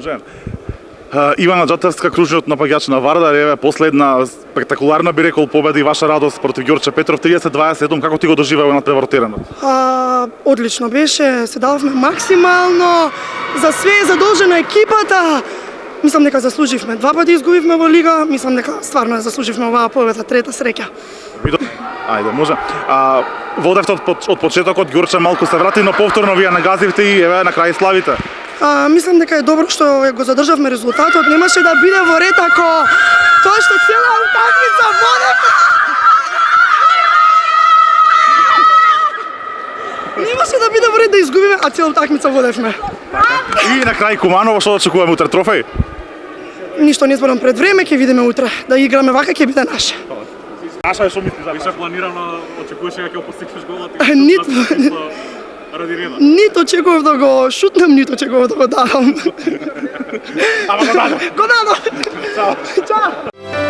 Може. Ивана Джатевска, кружниот напаѓач на Вардар, еве последна спектакуларна би рекол победа и ваша радост против Ѓорче Петров 30-27, како ти го доживеа на превротираното? Одлично беше, се дававме максимално, за све е задолжена екипата. Мислам дека заслуживме. Два пати изгубивме во лига, мислам дека стварно ја заслуживме оваа победа, трета среќа. Ајде, може. Водевте од почетокот, Ѓорче малку се врати, но повторно вие нагазивте и еве на крај славите. Мислам дека е добро што го задржавме резултатот. Немаше да биде во ред ако тоа што цела утакмица водевме. Немаше да биде во ред да изгубиме, а цела утакмица водевме. И на крај Куманово, што очекуваме утре, трофеј? Ништо не зборам пред време, ќе видиме утре. Да играме вака ќе биде наше. Наша е што мисли за Беше планирано, очекуваше дека ќе постигнеш голот Ниту ради реда. Нито очекував да го шутнем, нито очекував да го дадам. Ама го дадам. Го дадам. Чао. Чао.